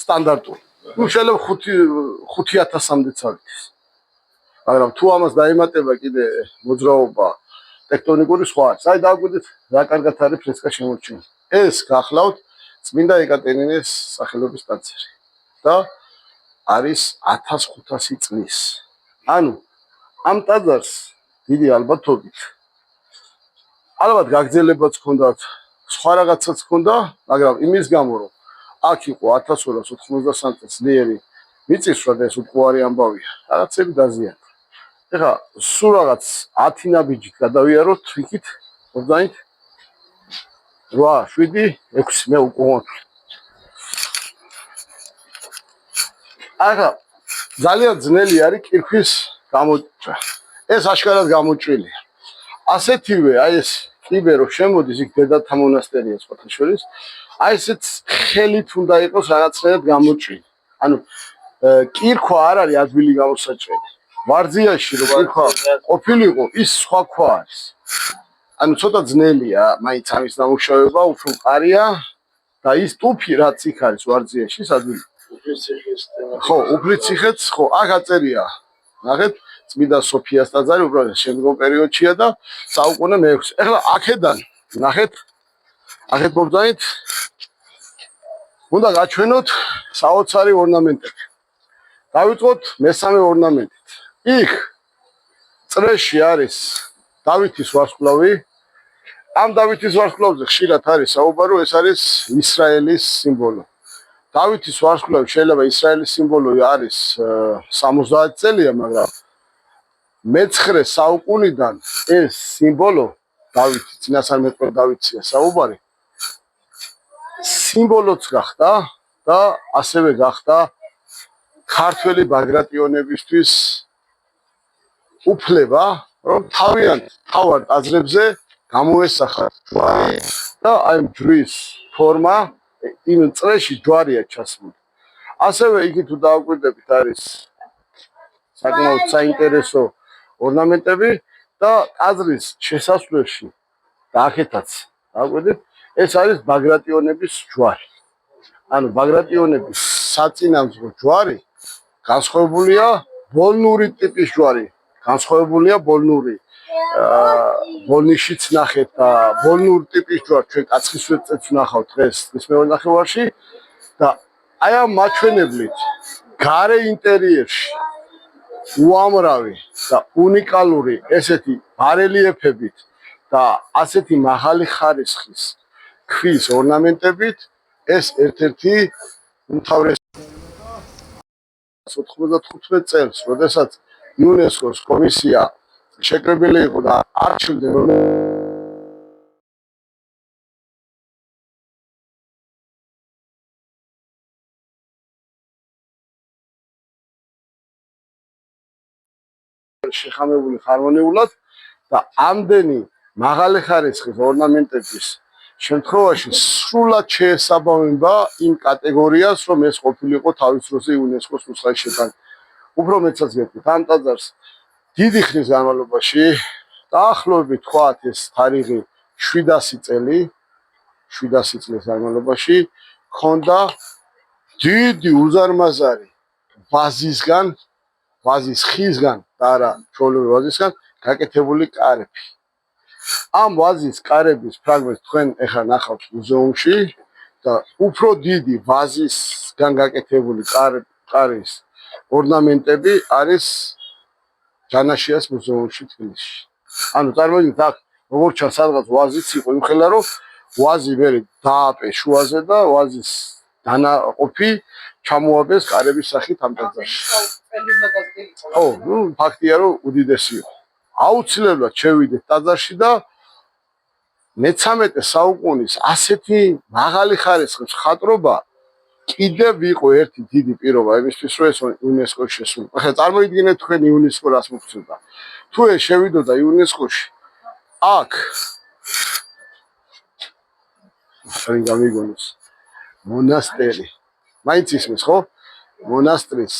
სტანდარტული. ნუ შეიძლება 5000-მდე წავიდეს. მაგრამ თუ ამას დაემატება კიდე მოძრაობა ტექტონიკური სხვა არის. აი დააკვირდით რა კარგად არის ფრესკა შემორჩენილი. ეს გახლავთ წმინდა ეკატერინეს სახელობის ტაძარი და არის 1500 წლის. ანუ ამ ტაძარს დიდი ალბათობით ალბათ გაგრძელებაც ჰქონდათ, სხვა რაღაცაც ჰქონდა, მაგრამ იმის გამო რომ აქ იყო 1293 წელს ძლიერი მიწისძვრა და ეს უტყუარი ამბავია, რაღაცები დაზიანდა. ეხლა სულ რაღაც 10 ნაბიჯით გადავიაროთ იქით, მოგდანით 8, 7, 6 მე უკვე. ახლა ძალიან ძნელი არის კირქვის გამოჭრა. ეს აშკარად გამოჭრილია. ასეთივე აი ეს კიბე რო შემოდის იქ დედათა მონასტერია სხვათაშორის, აი ესეც ხელით უნდა იყოს რაღაცნაირად გამოჭრილი. ანუ კირქვა არ არის ადვილი გამოსაჭრელი. ვარძიაში რო კირქვა ყოფილიყო, ის სხვა ქვა არის. ანუ ცოტა ძნელია, მაინც ამის დამუშავება, უფრო მყარია და ის ტუფი რაც იქ არის ვარძიაში, ადვილი. ხო, უფლიციხეც, ხო, აქ აწერია. ნახეთ, წმინდა სოფიას ტაძარი უბრალოდ შემდგომ პერიოდშია და საუკუნე მე-6. ეხლა აქედან, ნახეთ, აქეთ მოგძანით. უნდა გაჩვენოთ საოცარი ორნამენტები. დავიწყოთ მესამე ორნამენტით. იქ წრეში არის დავითის ვარსკვლავი. ამ დავითის ვარსკვლავზე ხშირად არის საუბარო, ეს არის ისრაელის სიმბოლო. დავითის ვარსკვლავი შეიძლება ისრაელის სიმბოლო არის 70 წელია, მაგრამ მე-9 საუკუნიდან ეს სიმბოლო დავითის წინასწარმეტყველ დავითია საუბარი. სიმბოლოც გახდა და ასევე გახდა ქართველი ბაგრატიონებისთვის უფლება, რომ თავიანთ თავად აზრებზე გამოესახათ ჯვარი და აი ჯვრის ფორმა იმ წრეში ჯვარია ჩასმული. ასევე იგი თუ დააკვირდებით არის საკმაოდ საინტერესო ორნამენტები და ტაძრის შესასვლელში და აქეთაც დააკვირდით ეს არის ბაგრატიონების ჯვარი. ანუ ბაგრატიონების საწინამძღო ჯვარი განსხვავებულია ბოლნური ტიპის ჯვარი. განსხვავებულია ბოლნური ბოლნიშიც ნახეთ და ბოლნურ ტიპის ჯვარ ჩვენ კაცხის ვერწეთს ვნახავთ დღეს ის მეორე ნახევარში და აი ამ მაჩვენებლით გარე ინტერიერში უამრავი და უნიკალური ესეთი ბარელიეფებით და ასეთი მაღალი ხარისხის ქვის ორნამენტებით ეს ერთ-ერთი უმთავრესი 95 წელს, როდესაც იუნესკოს კომისია შეკრებილი იყო და არჩევდა შეხამებული ჰარმონიულად და ამდენი მაღალი ხარისხის ორნამენტების შემთხვევაში სრულად შეესაბამება იმ კატეგორიას, რომ ეს ყოფილიყო თავის დროზე იუნესკოს ნუსხაში შეტანილი. უფრო მეცაც გეტყვით, ამ ტაძარს დიდი ხნის განმავლობაში დაახლოებით თქვათ ეს თარიღი 700 წელი, 700 წლის განმავლობაში ჰქონდა დიდი უზარმაზარი ვაზისგან, ვაზის ხისგან და არა ჩვეულებრივი ვაზისგან გაკეთებული კარები. ამ ვაზის კარების ფრაგმენტს თქვენ ეხლა ნახავთ მუზეუმში და უფრო დიდი ვაზისგან გაკეთებული კარის ორნამენტები არის ჯანაშიას მუზეუმში თბილისში. ანუ წარმოიდგინეთ აქ როგორც ჩანს სადღაც ვაზიც იყო იმხელა რომ ვაზი მერე დააპე შუაზე და ვაზის დანაყოფი ჩამოაბეს კარების სახით ამ ტაძარში. ო, ნუ ფაქტია რომ უდიდესი იყო. აუცილებლად შევიდეთ ტაძარში და მე-13 საუკუნის ასეთი მაღალი ხარისხის ხატრობა კიდევ იყო ერთი დიდი პირობა იმისთვის, რომ ეს იუნესკოში შესულიყო. ახლა წარმოიდგინეთ თქვენ იუნესკო რას მოგწევდა. თუ ეს შევიდოდა იუნესკოში, აქ შენ გამიგონოს მონასტერი. მაინც ისმის, ხო? მონასტრის